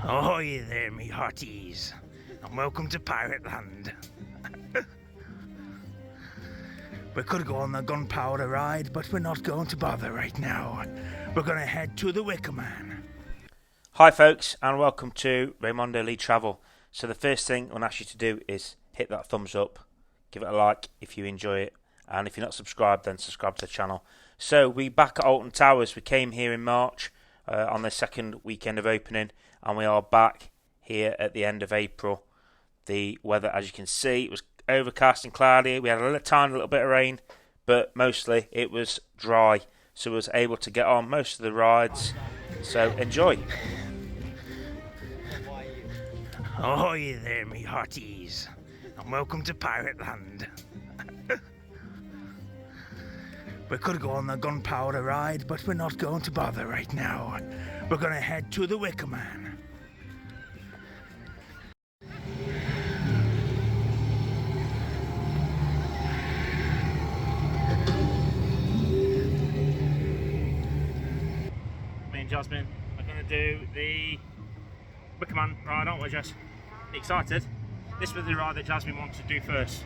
Ahoy there, me hearties, and welcome to Pirate Land. We could go on the gunpowder ride, but we're not going to bother right now. We're going to head to the Wicker Man. Hi folks, and welcome to Raymondo Lee Travel. So the first thing I want to ask you to do is hit that thumbs up, give it a like if you enjoy it, and if you're not subscribed, then subscribe to the channel. So we're back at Alton Towers. We came here in March on the second weekend of opening, and we are back here at the end of April. The weather, as you can see, it was overcast and cloudy. We had a tiny little bit of rain, but mostly it was dry, so we was able to get on most of the rides. So enjoy. Ahoy there, me hearties, and welcome to Pirate Land. We could go on the gunpowder ride, but we're not going to bother right now. We're going to head to the Wicker Man. Me and Jasmine are going to do the Wicker Man ride, aren't we, Jess? Excited? This was the ride that Jasmine wanted to do first.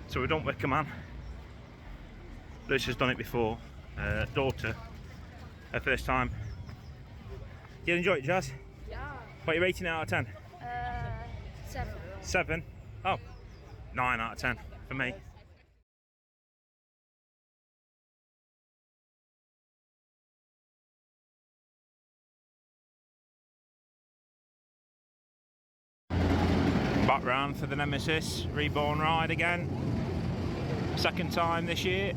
So we've done Wicker Man. Lucy's done it before. Daughter, her first time. Did you enjoy it, Jazz? Yeah. What are you rating it out of 10? 7. 7? Oh, 9 out of 10 for me. Back round for the Nemesis Reborn ride again. Second time this year.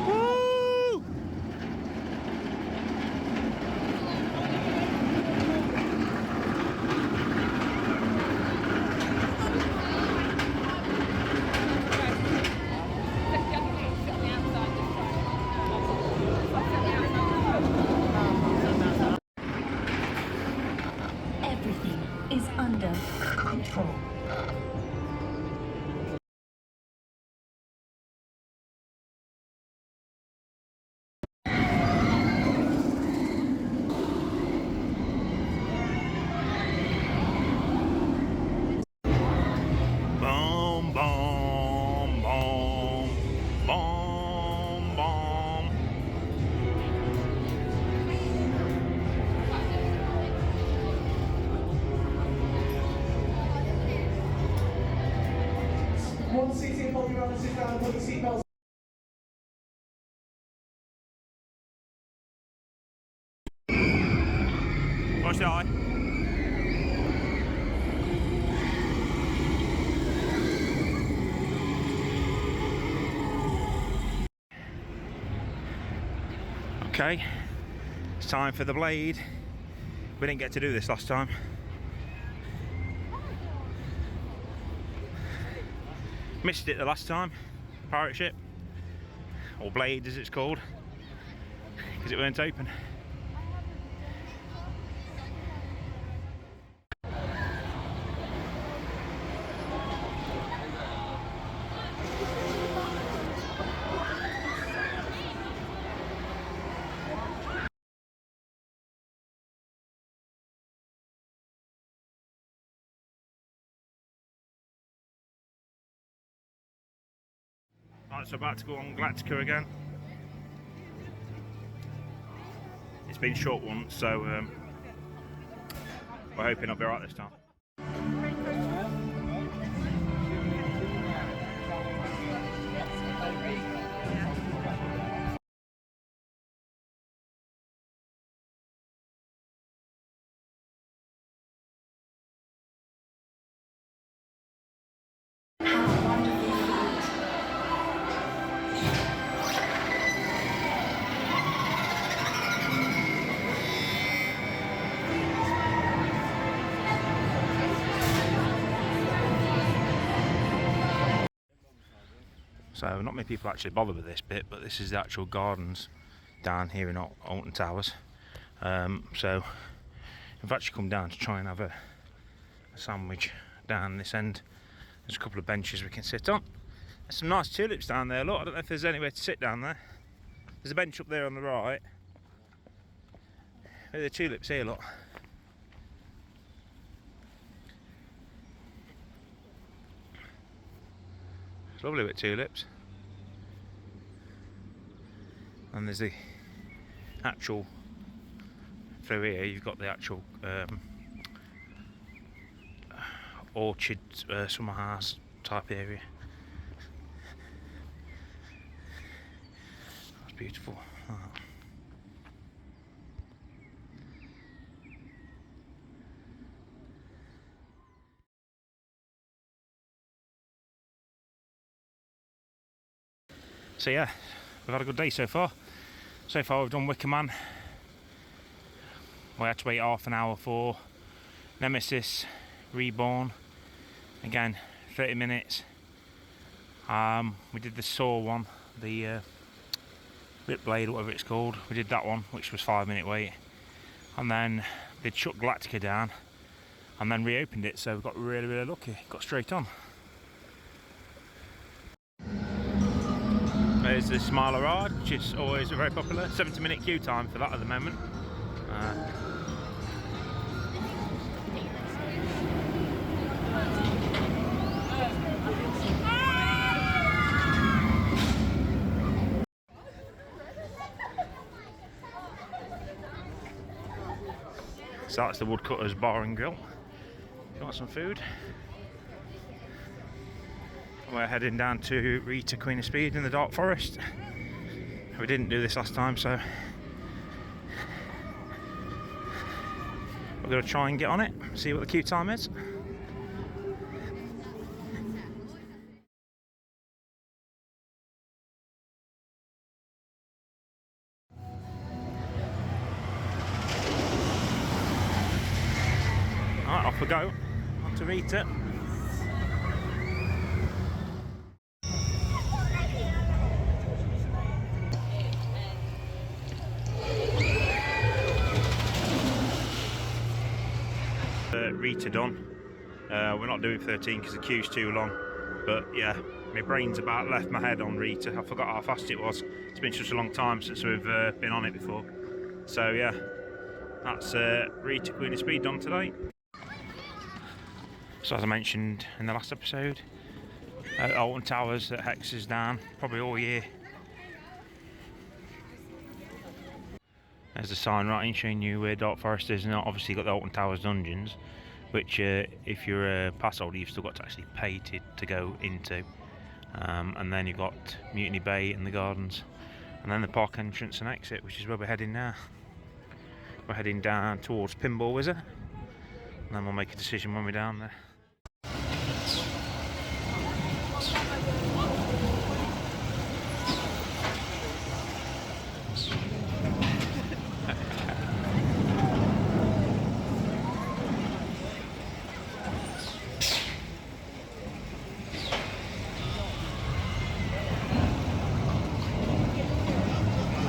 Woo! Everything is under control. Boom, boom, boom, boom, boom. One seat in, hold your own, sit down, put your seatbelts. Watch the eye. Okay, it's time for the blade. We didn't get to do this last time. Missed it the last time. Pirate ship, or blade as it's called, because it weren't open. Right, so about to go on Galactica again. It's been short once, so we're hoping I'll be alright this time. So not many people actually bother with this bit, but this is the actual gardens down here in Alton Towers. So we've actually come down to try and have a sandwich down this end. There's a couple of benches we can sit on. There's some nice tulips down there, look. I don't know if there's anywhere to sit down there. There's a bench up there on the right. Where are the tulips here, look. It's lovely with tulips. And there's the actual, through here you've got the actual orchard, summer house type area. That's beautiful. Oh. So yeah, we've had a good day so far. So far we've done Wicker Man. We had to wait half an hour for Nemesis Reborn. Again, 30 minutes. We did the Saw one, the Rip Blade, whatever it's called. We did that one, which was 5-minute wait. And then they'd shut Galactica down and then reopened it, so we got really, really lucky. Got straight on. There's the Smiler Ride, which is always very popular. 70-minute queue time for that at the moment. So that's the Woodcutters Bar and Grill. If you want some food. We're heading down to Rita, Queen of Speed in the Dark Forest. We didn't do this last time, so we're going to try and get on it, see what the queue time is. Alright, off we go, on to Rita. Rita done. We're not doing 13 because the queue's too long, but yeah, my brain's about left my head on Rita. I forgot how fast it was. It's been such a long time since we've been on it before. So yeah, that's Rita, Queen of Speed done today. So as I mentioned in the last episode, Alton Towers at Hex is down probably all year. There's a sign right in showing you where Dark Forest is, and obviously you've got the Alton Towers dungeons, which if you're a pass holder you've still got to actually pay to go into. And then you've got Mutiny Bay and the gardens, and then the park entrance and exit, which is where we're heading now. We're heading down towards Pinball Wizard, and then we'll make a decision when we're down there.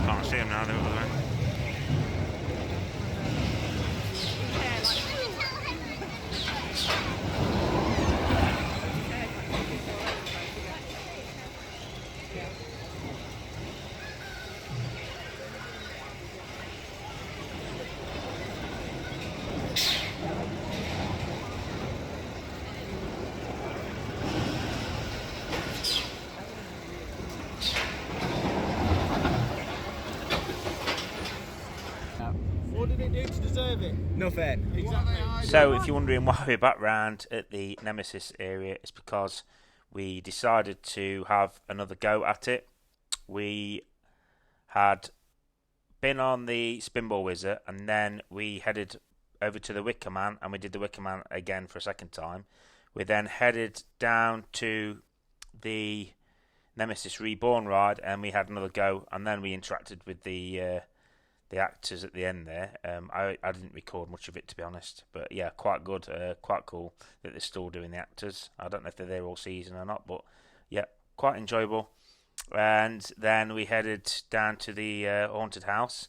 Can't see them now, they're over there. Finn. So, if you're wondering why we're back round at the Nemesis area, it's because we decided to have another go at it. We had been on the Spinball Wizard, and then we headed over to the Wicker Man, and we did the Wicker Man again for a second time. We then headed down to the Nemesis Reborn ride, and we had another go, and then we interacted with the actors at the end there. I didn't record much of it, to be honest, but yeah, quite good, quite cool that they're still doing the actors. I don't know if they're there all season or not, but yeah, quite enjoyable. And then we headed down to the haunted house.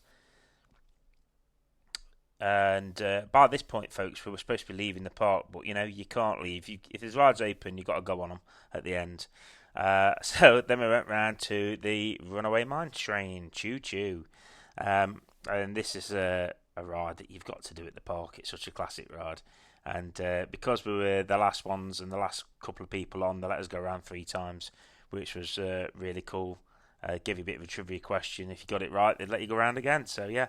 And by this point, folks, we were supposed to be leaving the park, but you know, you can't leave. If there's rides open, you've got to go on them at the end. So then we went round to the Runaway Mine Train, Choo Choo. And this is a ride that you've got to do at the park. It's such a classic ride. And because we were the last ones and the last couple of people on, they let us go around 3 times, which was really cool. Give you a bit of a trivia question. If you got it right, they'd let you go around again. So yeah,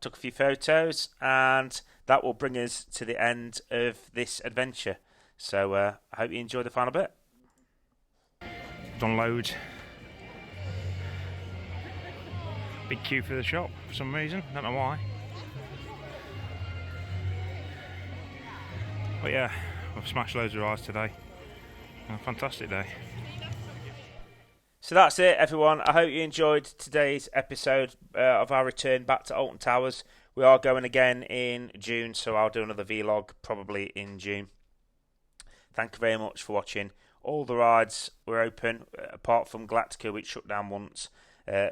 took a few photos, and that will bring us to the end of this adventure. So I hope you enjoy the final bit. Done loads. Big queue for the shop for some reason, don't know why. But yeah, we've smashed loads of rides today. A fantastic day. So that's it, everyone. I hope you enjoyed today's episode of our return back to Alton Towers. We are going again in June, so I'll do another vlog probably in June. Thank you very much for watching. All the rides were open, apart from Galactica, which shut down once.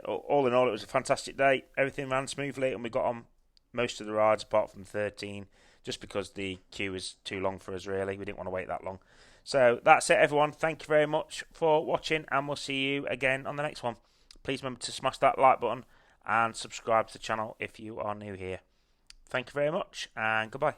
All in all, it was a fantastic day. Everything ran smoothly, and we got on most of the rides apart from 13, just because the queue was too long for us, really. We didn't want to wait that long. So that's it, everyone. Thank you very much for watching, and we'll see you again on the next one. Please remember to smash that like button and subscribe to the channel if you are new here. Thank you very much, and goodbye.